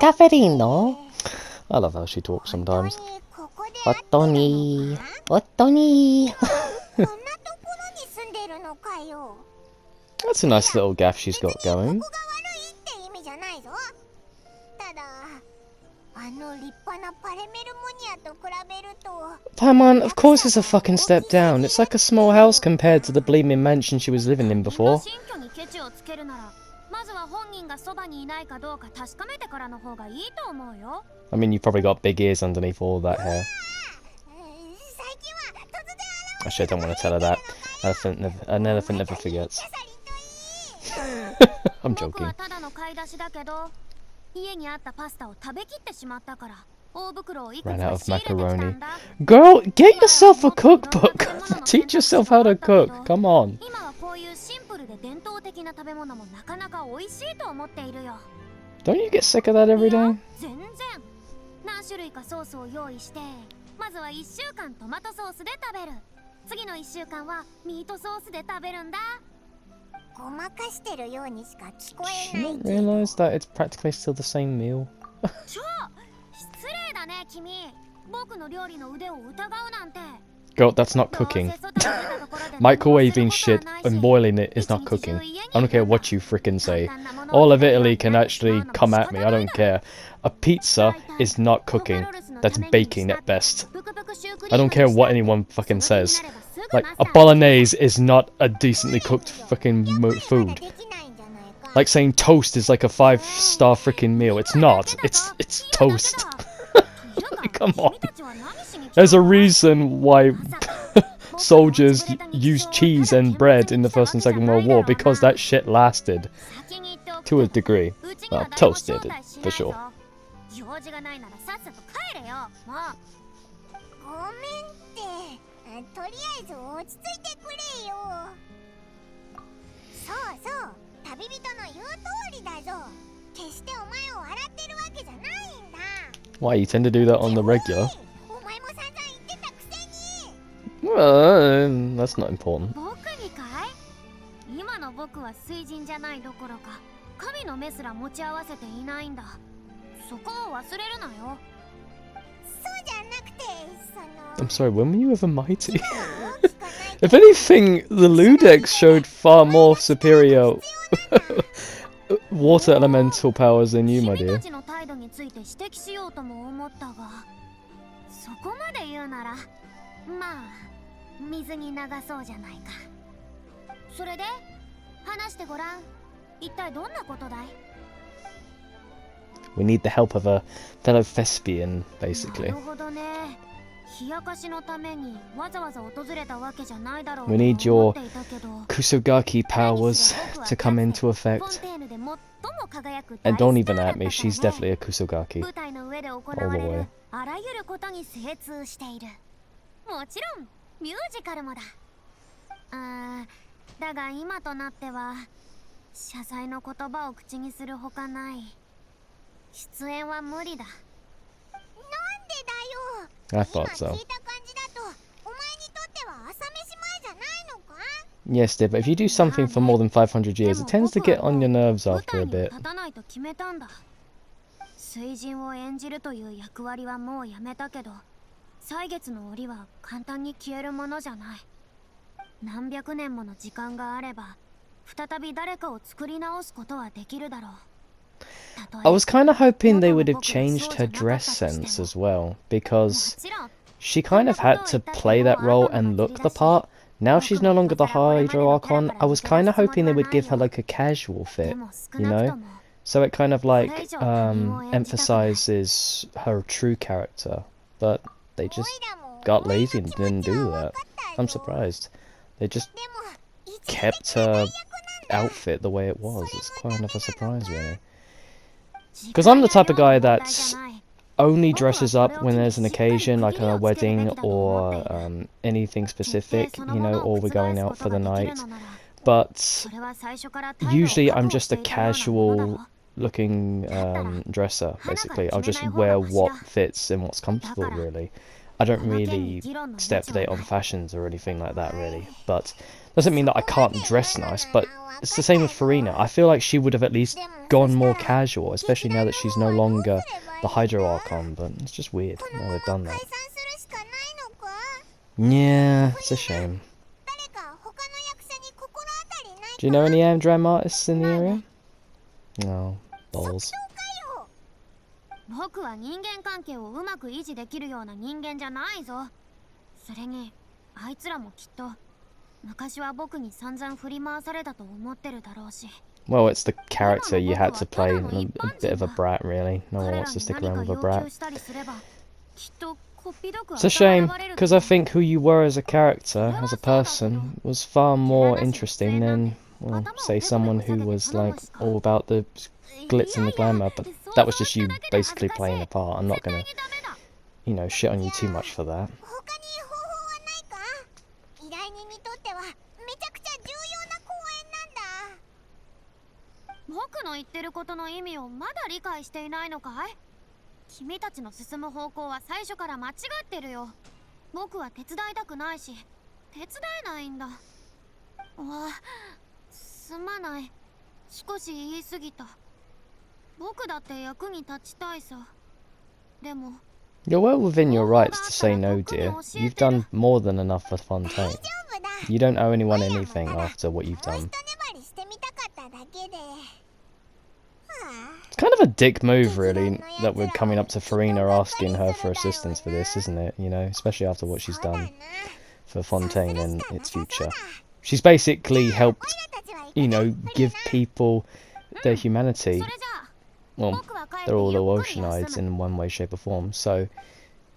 カフェリンの I love how she talks sometimes. 本当に本当に That's a nice little gaff she's got going. Man, of course it's a fucking step down. It's like a small house compared to the bleeming mansion she was living in before. I mean, you've probably got big ears underneath all that hair. Actually, I don't want to tell her that. An elephant never forgets. I'm joking. Ran out of macaroni. Girl, get yourself a cookbook! Teach yourself how to cook, come on. Don't you get sick of that every day? She didn't realise that it's practically still the same meal. Girl, that's not cooking. Microwaving shit and boiling it is not cooking. I don't care what you frickin' say. All of Italy can actually come at me, I don't care. A pizza is not cooking. That's baking at best. I don't care what anyone fucking says. Like, a bolognese is not a decently cooked fucking food. Like saying toast is like a 5-star freaking meal. It's not. It's toast. Come on. There's a reason why soldiers used cheese and bread in the First and Second World War, because that shit lasted. To a degree. Well, toast did, for sure. Why, you tend to do that on the regular? Well, that's not important. I'm sorry, when were you ever mighty? If anything, the Ludex showed far more superior water elemental powers than you, my dear. We need the help of a fellow thespian, basically. We need your Kusogaki powers to come into effect. And don't even at me, she's definitely a Kusogaki. All the way. I thought so. Yes, dear, but if you do something for more than 500 years, it tends to get on your nerves after a bit. I was kind of hoping they would have changed her dress sense as well, because she kind of had to play that role and look the part. Now she's no longer the Hydro Archon. I was kind of hoping they would give her like a casual fit, you know? So it kind of like emphasizes her true character. But they just got lazy and didn't do that. I'm surprised. They just kept her outfit the way it was. It's quite enough a surprise, really. Because I'm the type of guy that only dresses up when there's an occasion, like a wedding or anything specific, you know, or we're going out for the night. But usually I'm just a casual looking dresser, basically. I'll just wear what fits and what's comfortable, really. I don't really stay up to date on fashions or anything like that, really. But Doesn't mean that I can't dress nice, but it's the same with Farina. I feel like she would have at least gone more casual, especially now that she's no longer the Hydro Archon, but it's just weird how they've done that. Yeah, it's a shame. Do you know any Amdram artists in the area? No, balls. 僕は人間関係をうまく維持できるような人間じゃないぞ。それに、あいつらもきっと昔は僕に散々振り回されたと思ってるだろうし。Well, it's the character you had to play, a bit of a brat, really. No one wants to stick around with a brat. It's a shame, because I think who you were as a character, as a person, was far more interesting than, well, say someone who was like all about the glitz and the glamour, but that was just you basically playing a part. I'm not gonna, you know, shit on you too much for that. 僕の言ってることの意味をまだ理解していないのかい？君たちの進む方向は最初から間違ってるよ。僕は手伝いたくないし、手伝えないんだ。すまない。少し言い過ぎた。僕だって役に立ちたいさ。でも You're well within your rights to say no, dear. You've done more than enough for Fontaine. You don't owe anyone anything after what you've done. It's kind of a dick move, really, that we're coming up to Farina asking her for assistance for this, isn't it? You know, especially after what she's done for Fontaine and its future. She's basically helped, you know, give people their humanity. Well, they're all Oceanieds in one way, shape or form, so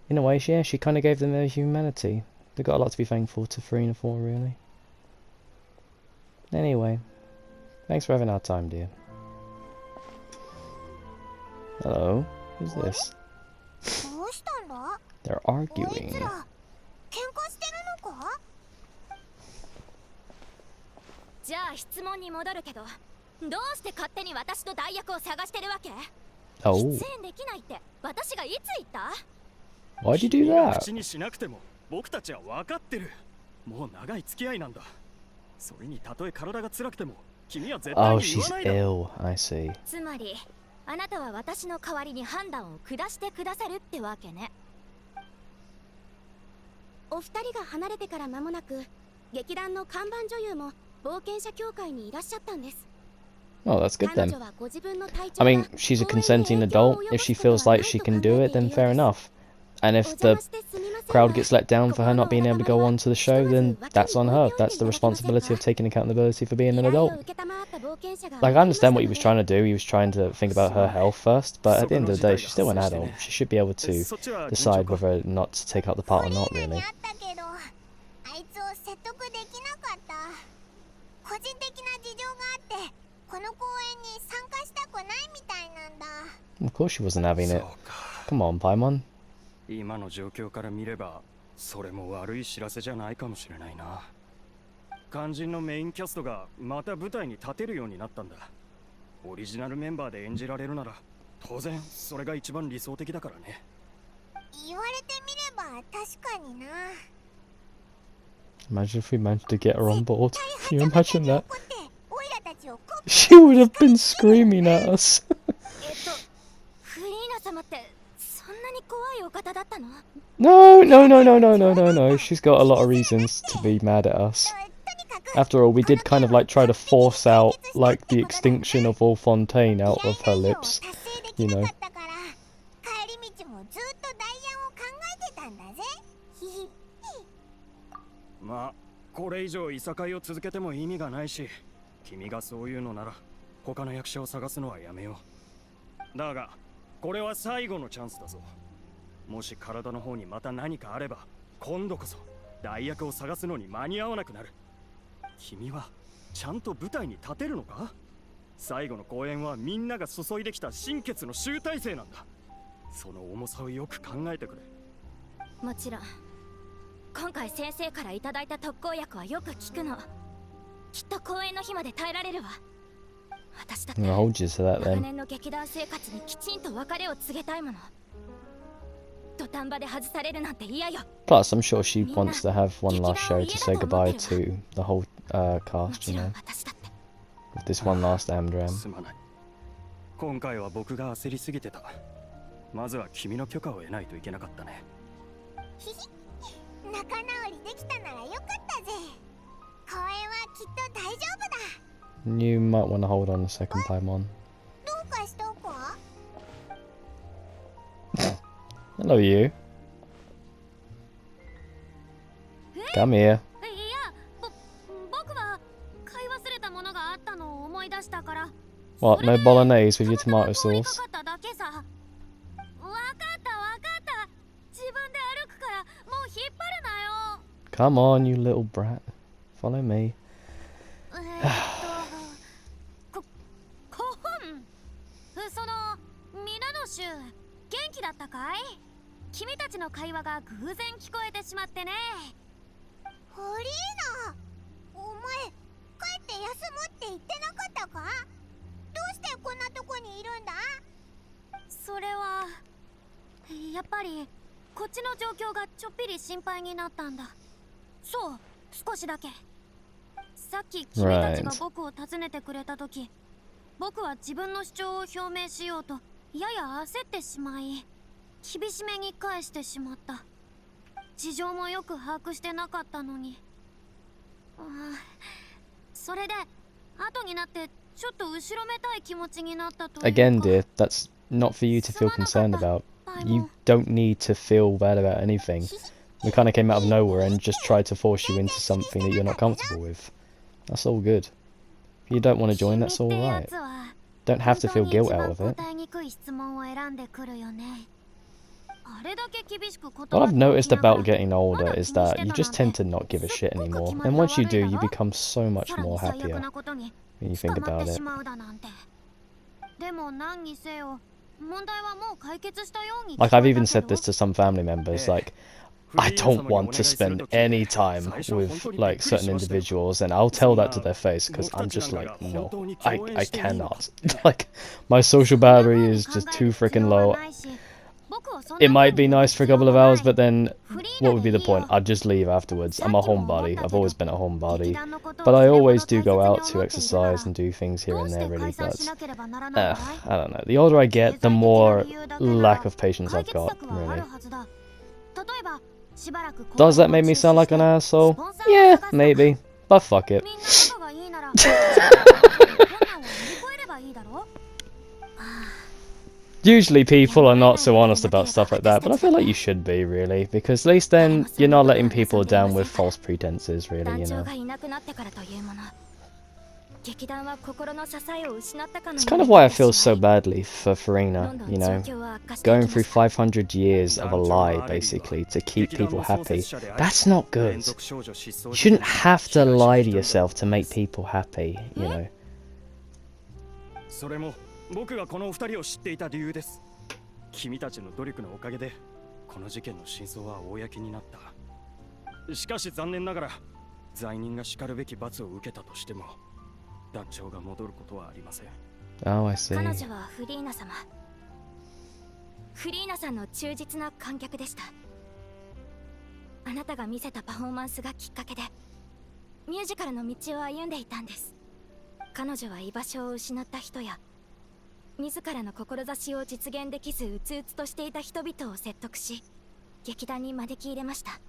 in a way, yeah, she kind of gave them their humanity. They've got a lot to be thankful to Farina for, really. Anyway, thanks for having our time, dear. Hello, who's this? They're arguing. じゃあ質問に戻るけど、どうして勝手に私の代役を探してるわけ？ Oh. 出演できないって私がいつ言った？ Why'd you do that? 口にしなくても僕たちは分かってる。もう長い付き合いなんだ。それにたとえ体が辛くても君は絶対 Oh, に言わ she's ないだろ。 ill. I see. つまりあなたは私の代わりに判断を下してくださるってわけね。お二人が離れてから間もなく、劇団の看板女優も冒険者協会にいらっしゃったんです。 Oh, that's good then. I mean, she's a consenting adult. If she feels like she can do it, then fair enough. And if the crowd gets let down for her not being able to go on to the show, then that's on her. That's the responsibility of taking accountability for being an adult. Like, I understand what he was trying to do. He was trying to think about her health first, but at the end of the day, she's still an adult. She should be able to decide whether or not to take up the part or not, really. Of course she wasn't having it. Come on, Paimon. 今の状況から見ればそれも悪い知らせじゃないかもしれないな。肝心のメインキャストがまた舞台に立てるようになったんだ。オリジナルメンバーで演じられるなら当然それが一番理想的だからね。言われてみれば確かにな。 Imagine if we managed to get her on board. Can you imagine that? She would have been screaming at us. No, no, no, no, no, no, no, no. She's got a lot of reasons to be mad at us. After all, we did kind of like try to force out like the extinction of all Fontaine out of her lips, you know. まあこれ以上いさかいを続けても意味がないし、君がそういうのなら他の役者を探すのはやめよう。だがこれは最後のチャンスだぞ。もし体の方にまた何かあれば今度こそ代役を探すのに間に合わなくなる。君はちゃんと舞台に立てるのか？最後の公演はみんなが注いできた心血の集大成なんだ。その重さをよく考えてくれ。もちろん今回先生からいただいた特効薬はよく効くの。きっと公演の日まで耐えられるわ。私だって長年の劇団生活にきちんと別れを告げたいもの。土壇場で外されるなんて嫌よ。 Plus, I'm sure she wants to have one last show to say goodbye to the whole cast, you know. With this one last Amdram. 今回は僕が焦りすぎてた。まずは君の許可を得ないといけなかったね。仲直りできたならよかったぜ。公園はきっと大丈夫だ。You might want to hold on a second, Paimon. どうかしたか? Hello, you. Come here. いや、僕は買い忘れたものがあったのを思い出したから。What? No bolognese with your tomato sauce? わかった自分で歩くからもう引っ張るなよ Come on, you little brat. Follow me. その皆の衆元気だったかい？君たちの会話が偶然聞こえてしまってね。フリーナ、お前帰って休むって言ってなかったか？どうしてこんなとこにいるんだ？それはやっぱりこっちの状況がちょっぴり心配になったんだ。そう、少しだけ。さっき君たちが僕を訪ねてくれた時、僕は自分の主張を表明しようとやや焦ってしまい、厳しめに返してしまった。事情もよく把握してなかったのに。それで後になってちょっと後ろめたい気持ちになったというか。 Again, dear, that's not for you to feel concerned about. You don't need to feel bad about anything. We kind of came out of nowhere and just tried to force you into something that you're not comfortable with. That's all good. If you don't want to join, that's all right. Don't have to feel guilt out of it. What I've noticed about getting older is that you just tend to not give a shit anymore. And once you do, you become so much more happier when you think about it. Like, I've even said this to some family members, like, I don't want to spend any time with, like, certain individuals, and I'll tell that to their face, because I'm just like, no, I cannot. Like, my social battery is just too freaking low. It might be nice for a couple of hours, but then what would be the point? I'd just leave afterwards. I'm a homebody. I've always been a homebody. But I always do go out to exercise and do things here and there, really. But I don't know. The older I get, the more lack of patience I've got, really. Does that make me sound like an asshole? Yeah, maybe. But fuck it. Usually people are not so honest about stuff like that, but I feel like you should be, really, because at least then you're not letting people down with false pretenses, really, you know. It's kind of why I feel so badly for Farina, you know, going through 500 years of a lie, basically, to keep people happy. That's not good. You shouldn't have to lie to yourself to make people happy, you know. 僕がこの二人を知っていた理由です。君たちの努力のおかげでこの事件の真相は公になった。しかし残念ながら罪人がしかるべき罰を受けたとしても団長が戻ることはありません。Oh, I see. 彼女はフリーナ様。フリーナさんの忠実な観客でした。あなたが見せたパフォーマンスがきっかけでミュージカルの道を歩んでいたんです。彼女は居場所を失った人や自らの志を実現できずうつうつとしていた人々を説得し、劇団に招き入れました。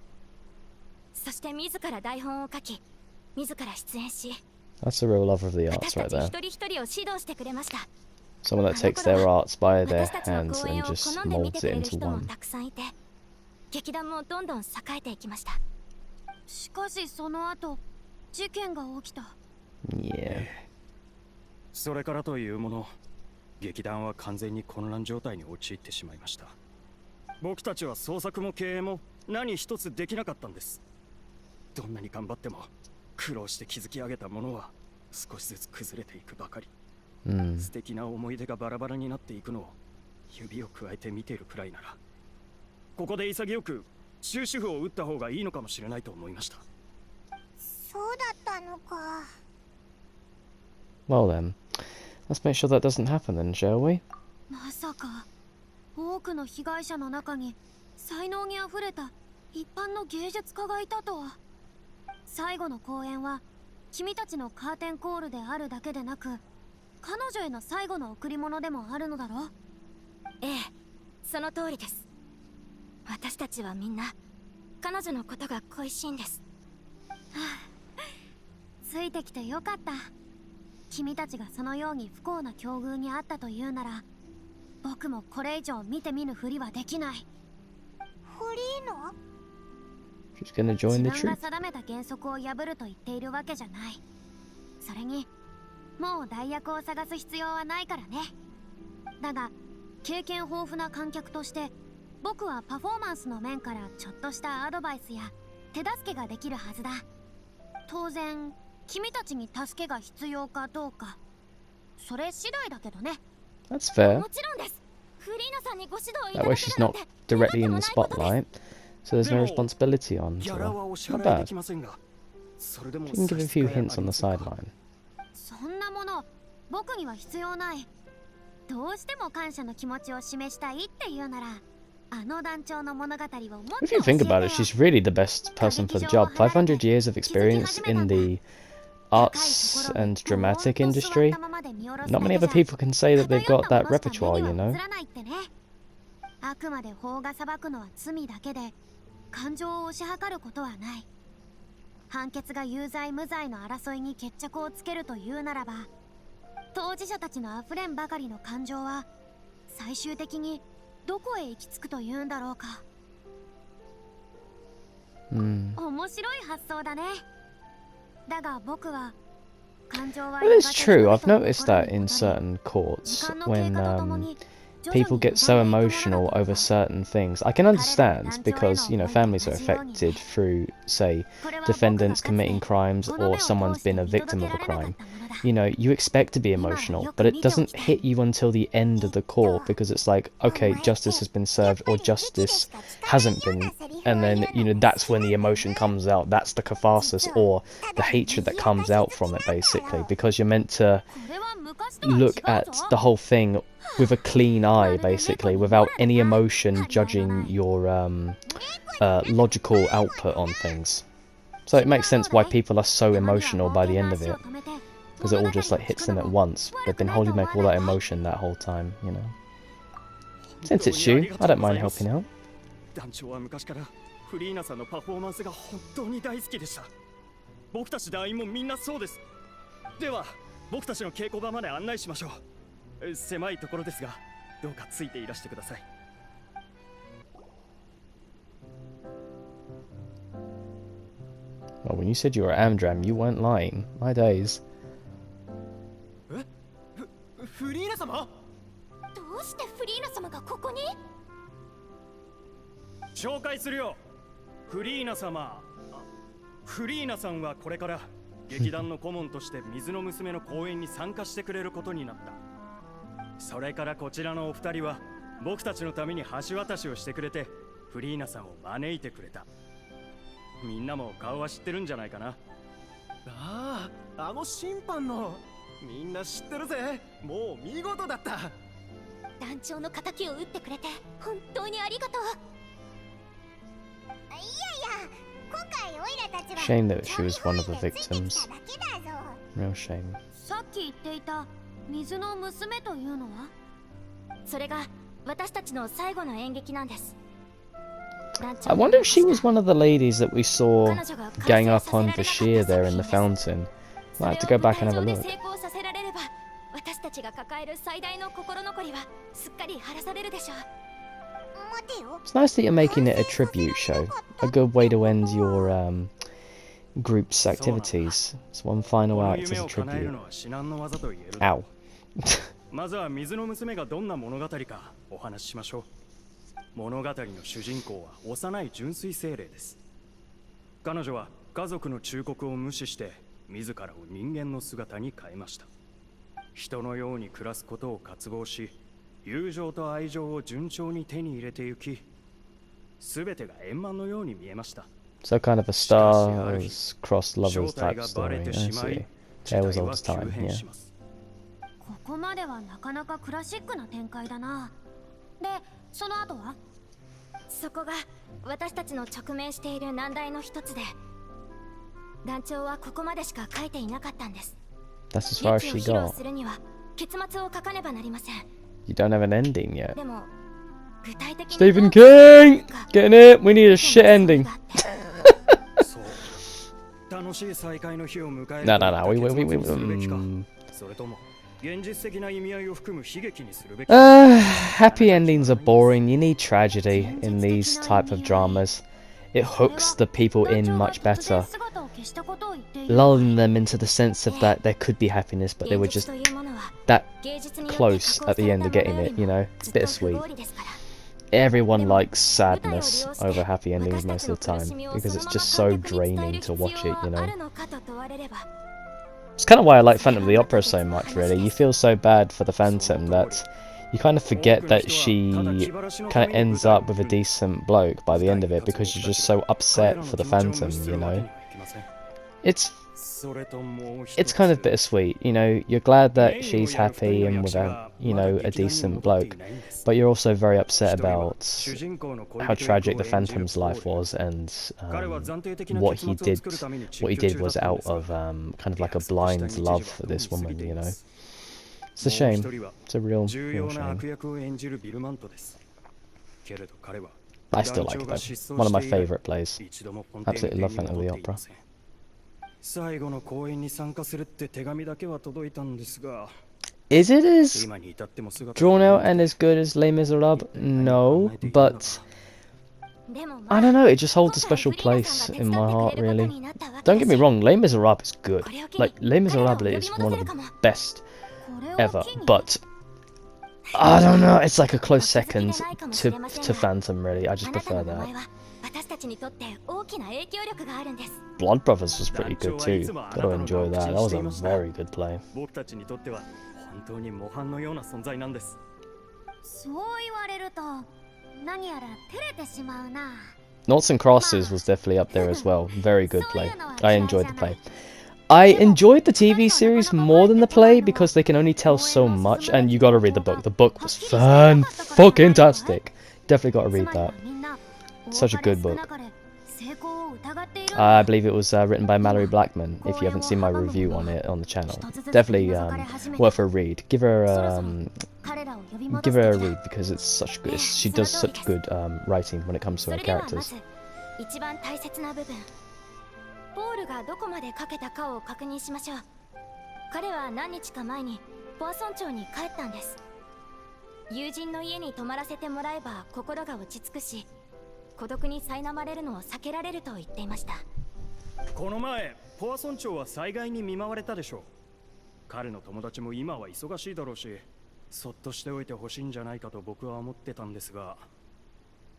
そして自ら台本を書き、自ら出演し、 That's the real love of the arts right there. 一人一人を指導してくれました。 Someone that takes their arts by their hands and just molds it into one. たくさんいて、劇団もどんどん栄えていきました。しかしその後、事件が起きた。Yeah. それからというもの。劇団は完全に混乱状態に陥ってしまいました。僕たちは創作も経営も何一つできなかったんです。どんなに頑張っても苦労して築き上げたものは少しずつ崩れていくばかり。素敵な思い出がバラバラになっていくのを指を加えて見ているくらいなら、ここで潔く終止符を打った方がいいのかもしれないと思いました。そうだったのか。Well then. Let's make sure that doesn't happen then, shall we? まさか多くの被害者の中に才能にあふれた一般の芸術家がいたとは。最後の公演は君たちのカーテンコールであるだけでなく、彼女への最後の贈り物でもあるのだろう。ええ、その通りです。私たちはみんな彼女のことが恋しいんです。はあ、ついてきてよかった。君たちがそのように不幸な境遇にあったというなら、僕もこれ以上見て見ぬふりはできない。フリーのShe's gonna join the 自分 troop. が定めた原則を破ると言っているわけじゃない。それにもう代役を探す必要はないからね。だが経験豊富な観客として僕はパフォーマンスの面からちょっとしたアドバイスや手助けができるはずだ。当然君たちに助けが必要かどうかそれ次第だけどね。 That's fair. もちろんです。フリーナさんにご指導い That た way だ she's けるなん not て directly in the spotlight, so there's no responsibility on ギ to ャラ her. はお支 Not 払いで bad. きませんが、それでも She can give a 差し few 支え hints on the ありませんか？ sideline. そんなもの僕には必要ない。どうしても感謝の気持ちを示したいっていうなら、あの団長の物語をもっと教え If てよ。 you think about it, she's really the best person for the job. 500 years of experience in the arts and dramatic industry. Not many other people can say that they've got that repertoire, you know? あくまで法が裁くのは罪だけで、感情を推し量ることはない。判決が有罪無罪の争いに決着をつけるというならば、当事者たちのあふれんばかりの感情は最終的にどこへ行き着くというんだろうか。面白い発想だね。だが僕は感情は Well, it's true. I've noticed that in certain courts when people get so emotional over certain things. I can understand because, you know, families are affected through, say, defendants committing crimes or someone's been a victim of a crime. You know, you expect to be emotional, but it doesn't hit you until the end of the court because it's like, okay, justice has been served or justice hasn't been. And then, you know, that's when the emotion comes out. That's the catharsis or the hatred that comes out from it, basically, because you're meant to look at the whole thing with a clean eye, basically, without any emotion judging your logical output on things. So it makes sense why people are so emotional by the end of it, because it all just like hits them at once. They've been holding back all that emotion that whole time, you know. Since it's you, I don't mind helping out. 団長は昔からフリーナさんのパフォーマンスが本当に大好きでした。僕たち団員もみんなそうです。では僕たちの稽古場まで案内しましょう。狭いところですが、どうかついていらしてください。Well, when you said you were Amdram, you weren't lying. My days. フリーナ様？どうしてフリーナ様がここに？紹介するよ。フリーナ様。フリーナさんはこれから劇団の顧問として水の娘の公演に参加してくれることになった。それからこちらのお二人は僕たちのために橋渡しをしてくれてフリーナさんを招いてくれた。みんなも顔は知ってるんじゃないかな。ああ、あの審判のみんな知ってるぜ。もう見事だった。団長の仇を撃ってくれて本当にありがとう。いやいや、今回オイラたちは Shame that she was one of the victims. Real shame. さっき言っていた水の娘というのは？それが私たちの最後の演劇なんです。I wonder if she was one of the ladies that we saw gang up on the sheer there in the fountain. Might have to go back and have a look. 私たちが抱える最大の心残りはすっかり晴らされるでしょう。 It's nice that you're making it a tribute show. A good way to end your group's activities. It's one final act as a tribute. Ow. まずは水の娘がどんな物語かお話ししましょう。物語の主人公は幼い純粋精霊です。彼女は家族の忠告を無視して自らを人間の姿に変えました。人のように暮らすことを渇望し、友情と愛情を順調に手に入れてゆき、すべてが円満のように見えました。So kind of a stars-crossed lovers type story. I see. Tales old as time, yeah. ここまではなかなかクラシックな展開だな。で、その後は？そこが私たちの直面している難題の一つで、団長はここまでしか書いていなかったんです。 That's as far as she 劇を披露 got. するには結末を書かねばなりません。 You don't have an ending yet. でも具体的に Stephen King! Getting it? We need a shit ending. No, no, no. Happy endings are boring. You need tragedy in these type of dramas. It hooks the people in much better, lulling them into the sense of that there could be happiness, but they were just that close at the end of getting it, you know? It's bittersweet. Everyone likes sadness over happy endings most of the time, because it's just so draining to watch it, you know? It's kind of why I like Phantom of the Opera so much, really. You feel so bad for the Phantom that you kind of forget that she kind of ends up with a decent bloke by the end of it, because you're just so upset for the Phantom, you know? It's kind of bittersweet, you know? You're glad that she's happy and with a, you know, a decent bloke, but you're also very upset about how tragic the Phantom's life was, and what he did was out of kind of like a blind love for this woman, you know? It's a shame. It's a real shame. I still like it though. One of my favourite plays. Absolutely love Phantom of the Opera. Is it as drawn out and as good as Les Miserables? No, but I don't know, it just holds a special place in my heart, really. Don't get me wrong, Les Miserables is good. Like, Les Miserables is one of the best ever, but I don't know, it's like a close second to Phantom, really. I just prefer that. Blood Brothers was pretty good too. Gotta enjoy that. That was a very good play. Noughts and Crosses was definitely up there as well. Very good play. I enjoyed the play. I enjoyed the TV series more than the play because they can only tell so much, and you gotta read the book. The book was fan-fucking-tastic. Definitely gotta read that. Such a good book. I believe it was written by Mallory Blackman, if you haven't seen my review on it on the channel. Definitely worth a read. Give her a read, because it's such good. She does such good writing when it comes to her characters.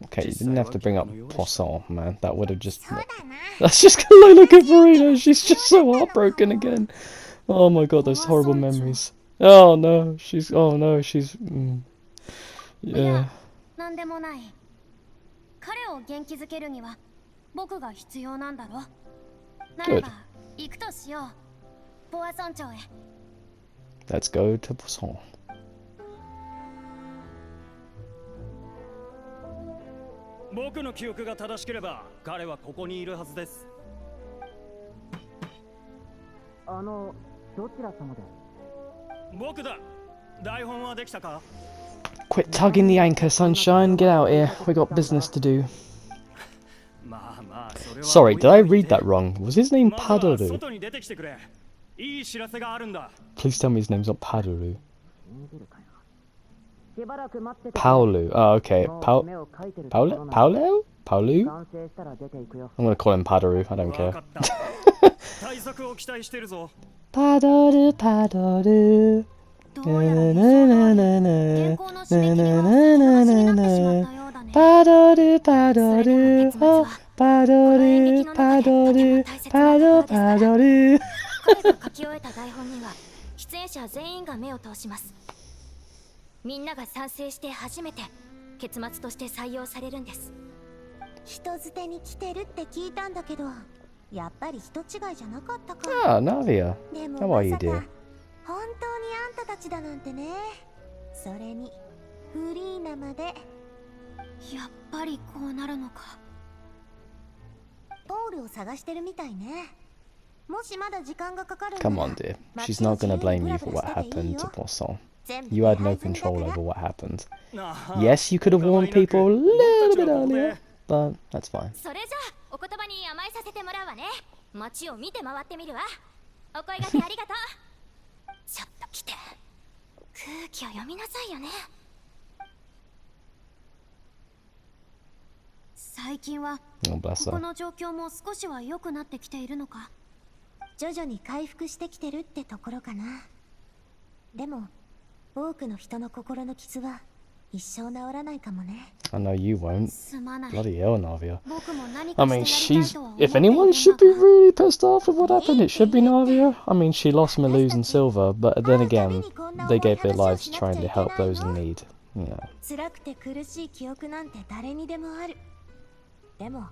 Okay, you didn't have to bring up Poisson, man. That would have just... That's just Lola Cafarino. She's just so heartbroken again. Oh my god, those horrible memories. Oh no, she's... Oh no, she's... Yeah. Good. Let's go to Poisson. Quit tugging the anchor, Sunshine. Get out here. We got business to do. Sorry, did I read that wrong? Was his name Padoru? Please tell me his name's not Padoru. Paolu. Oh, okay. Paulu? Paulu? I'm gonna call him Padoru. I don't care. Padoru, Padoru. Padoru, Padoru. Oh, Padoru, Padoru. Padoru, Padoru. みんなが賛成して初めて結末として採用されるんです。人捨てに来てるって聞いたんだけど、やっぱり人違いじゃなかったか。Ah, Navia. How are you, dear? 本当にあんたたちだなんてね。それにフリーナまで。やっぱりこうなるのか。ポールを探してるみたいね。Come on, dear. She's not gonna blame you for what happened to Poisson. You had no control over what happened. Yes, you could have warned people a little bit earlier, but that's fine. それじゃあお言葉に甘えさせてもらうわね。街を見て回ってみるわ。お声掛けありがとう。ちょっと来て。空気を読みなさいよね。最近はここの状況も少しは良くなってきているのか。徐々に回復してきてるってところかな。でも多くの人の心の傷は一生治らないかもね。 I know you won't. すまない。 Bloody hell, Navia. 僕も何 I か mean, してやりたい she's. とは思っ If ている anyone ん should だ be が。 really pissed off with what happened, it should be Navia. I mean, she lost Maluz and Silver, but then again, they gave their lives trying to help those in need. You know. 辛くて苦しい記憶なんて誰にでもある。でも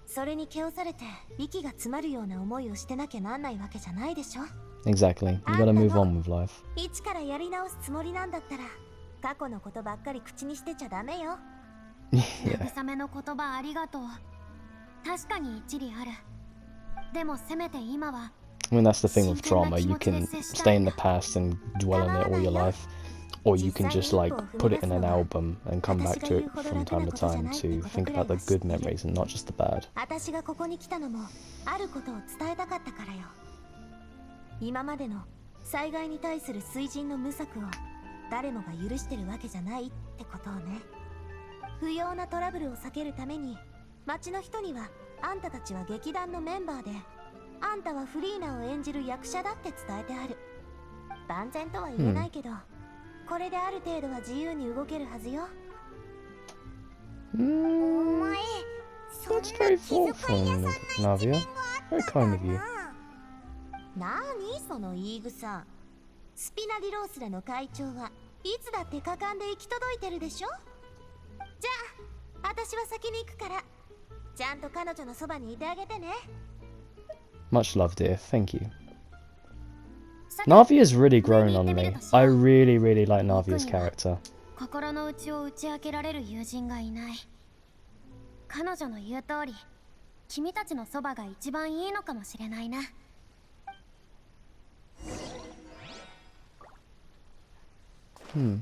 それに気をされて息が詰まるような思いをしてなきゃなんないわけじゃないでしょ。 Exactly. You gotta move on with life. 一からやり直すつもりなんだったら過去のことばっかり口にしてちゃダメよ。Yeah. 慰めの言葉ありがとう。確かに一理ある。でもせめて今は。 I mean, that's the thing with trauma. You can stay in the past and dwell in it all your life, or you can just like put it in an album and come back to it from time to time to think about the good memories and not just the bad. 私がここに来たのもあることを伝えたかったからよ。今までの災害に対する水準の無策を誰もが許してるわけじゃないってことをね。不要なトラブルを避けるために町の人にはあんたたちは劇団のメンバーであんたはフリーナを演じる役者だって伝えてある。万全とは言えないけど、これである程度は自由に動けるはずよ。That's very thoughtful, Navia. Very kind of you. なにその言い草。スピナディロースラの会長はいつだって果敢で行き届いてるでしょ。じゃあ私は先に行くからちゃんと彼女のそばにいてあげてね。 Much love, dear. Thank you. Navia's really grown on me. I really, really like Navia's character. 心の内を打ち明けられる友人がいない。彼女の言う通り、君たちのそばが一番いいのかもしれないな。Fuck.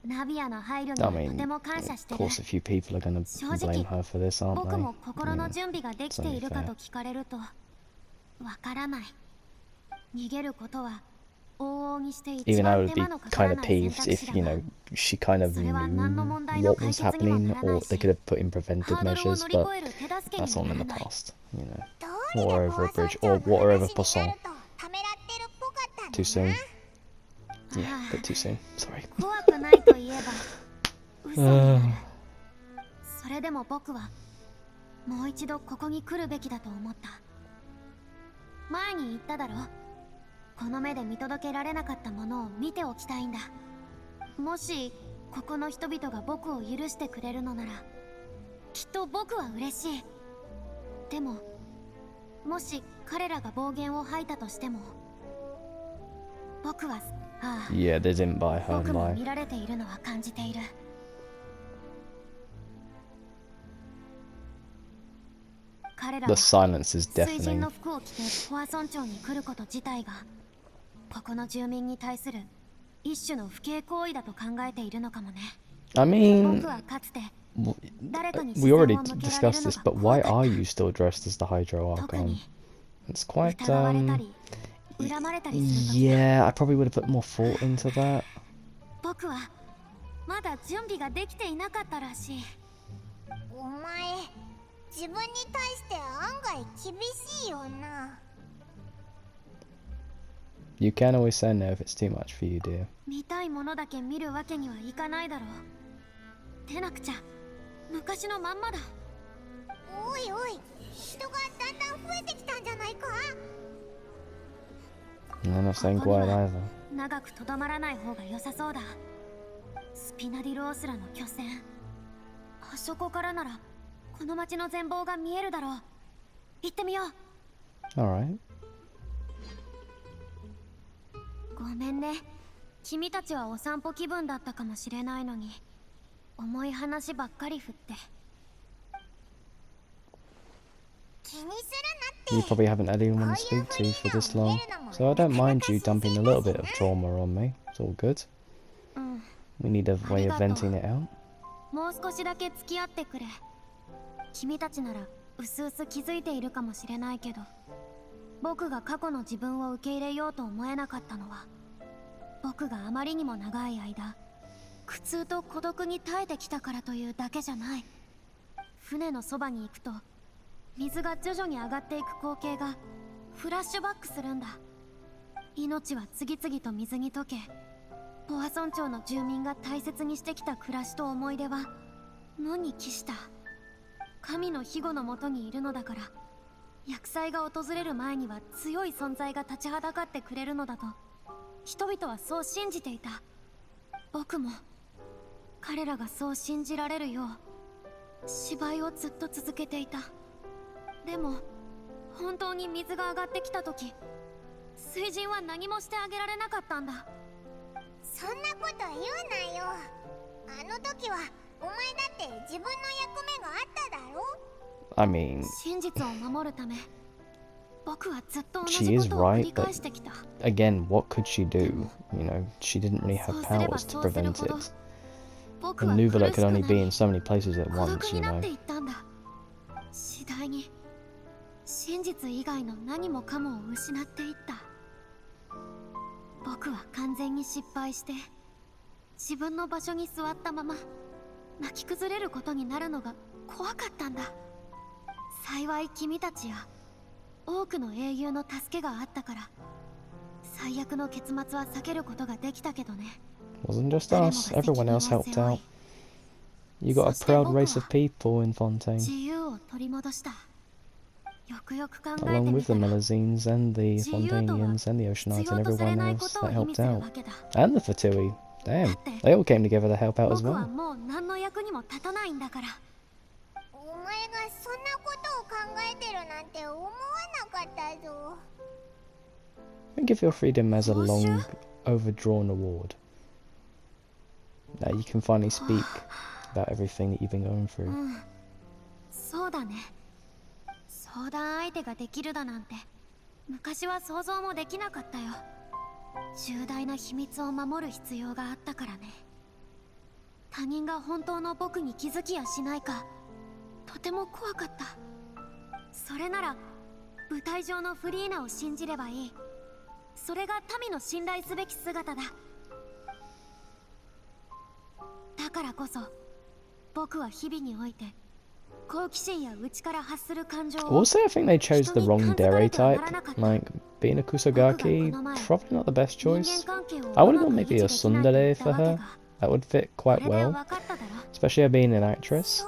ナビアの配慮に I はと mean, ても感謝 of してる。 course, a few people are gonna blame her for this, aren't 僕 they? も心の Yeah. 準備ができているかと聞かれると、わからない。逃げることは往々にして一 Even I 番 would 手 be 間のかか kind ら of ない選 peeved 択 if, 肢 you だ know, が、 she kind of それは何の knew 問題の what 解 was 決にも happening, ならな or いし、 they could have put in preventive ハードルを measures, 乗り but 越える手助け that's に all も in な the らない。 past, you know. Or over a bridge, or water over Poisson. Too soon. Yeah, a bit too soon. Sorry. 怖くないと言えば嘘になる。それでも僕はもう一度ここに来るべきだと思った。前に言っただろ。この目で見届けられなかったものを見ておきたいんだ。もしここの人々が僕を許してくれるのならきっと僕は嬉しい。でももし彼らが暴言を吐いたとしても僕はYeah, they didn't buy her 僕も life. 見られているのは感じている。彼ら The は silence is 水人 deafening. の服を着てポアソン町に来ること自体がここの住民に対する一種の不敬行為だと考えているのかもね。 I 僕 mean, はかつて w- 誰かに視 we 線を already 向けられる discussed の this, が but 怖 why かっ are た。 you still dressed as the Hydro 特 Archon? に It's quite, 疑われたり恨まれたりするとき、 yeah, I probably would have put more thought into that. 僕はまだ準備ができていなかったらしい。お前自分に対して案外厳しいよな。 You can always say no if it's too much for you, dear. 見たいものだけ見るわけにはいかないだろう。でなくちゃ昔のまんまだ。おいおい、人がだんだん増えてきたんじゃないか。 I'm not saying ここ quite には either. 長くとどまらない方が良さそうだ。スピナディロースラの拠点、あそこからならこの町の全貌が見えるだろう。行ってみよう。 Alright. ごめんね。君たちはお散歩気分だったかもしれないのに、重い話ばっかり振って。You probably haven't had anyone to speak to for this long, so I don't mind you dumping a little bit of trauma on me. It's all good. We need a way of venting it out. もう少しだけ付き合ってくれ。君たちならうすうす気づいているかもしれないけど、僕が過去の自分を受け入れようと思えなかったのは、僕があまりにも長い間苦痛と孤独に耐えてきたからというだけじゃない。船のそばに行くと水が徐々に上がっていく光景がフラッシュバックするんだ。命は次々と水に溶け、ポアソン町の住民が大切にしてきた暮らしと思い出は野に帰した。神の庇護のもとにいるのだから、厄災が訪れる前には強い存在が立ちはだかってくれるのだと人々はそう信じていた。僕も彼らがそう信じられるよう芝居をずっと続けていた。でも本当に水が上がってきた時、水神は何もしてあげられなかったんだ。そんなこと言うなよ。あの時はお前だって自分の役目があっただろ。I mean, 真実を守るため、僕はずっと同じ she こ is とを繰 right, り返してきた。 again, what could she do? You know, she didn't really have powers to prevent it. 僕 And は苦 Nuvola し could くな only be い in so many places at 孤独 once, に you なっ know. ていったんだ。次第に真実以外の何もかもを失っていった。僕は完全に失敗して自分の場所に座ったまま泣き崩れることになるのが怖かったんだ。幸い君たちや多くの英雄の助けがあったから最悪の結末は避けることができたけどね。 Wasn't just us, everyone else helped out. You got a proud race of people in Fontaine, 自由を取り戻した。よくよく考えて along み with た the ら Melusines and the Fontainians and the 必 Oceanides 要 and とされ everyone ない else ことを that 意味 helped する out. わけだ。 And the Fatui. Damn, they all came together to help out as 僕は well. もう何の役にも立たないんだから。お前がそんなことを考えてるなんて思わなかったぞ。 Think of your freedom as a long, overdrawn award. Now you can finally speak about everything that you've been going through. そうだね。相談相手ができるだなんて昔は想像もできなかったよ。重大な秘密を守る必要があったからね。他人が本当の僕に気づきやしないかとても怖かった。それなら舞台上のフリーナを信じればいい。それが民の信頼すべき姿だ。だからこそ僕は日々において好奇心や内から発する感情を Also, I think they chose the wrong Dere type. Like, being a Kusagaki, probably not the best choice. I would have gone maybe a Tsundere for her. That would fit quite well, especially her being an actress.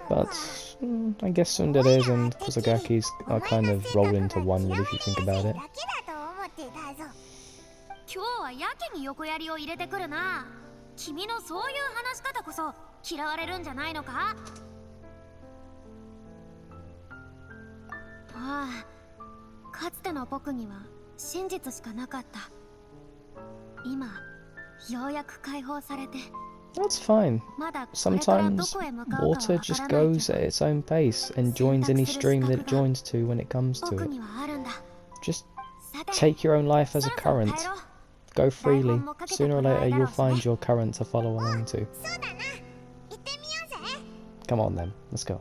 But I guess Tsunderes and Kusagakis are kind of rolled into one, really, if you think about it. 今日はやけに横やりを入れてくるな。君のそういう話し方こそ嫌われるんじゃないのか。ああ、かつての僕には真実しかなかった。今ようやく解放されて。 That's fine. まだこれからど Sometimes こへ向かうかは water わ just からない goes け at ど、 its own pace and joins any stream that it joins to when it comes to 僕 it. にはあるんだ。 Just さて、 take your own life as a そろそろ current. 帰ろう。 Go freely. Sooner or later, you'll find your current to follow along to. そうだな。行ってみようぜ。 Come on then, let's go.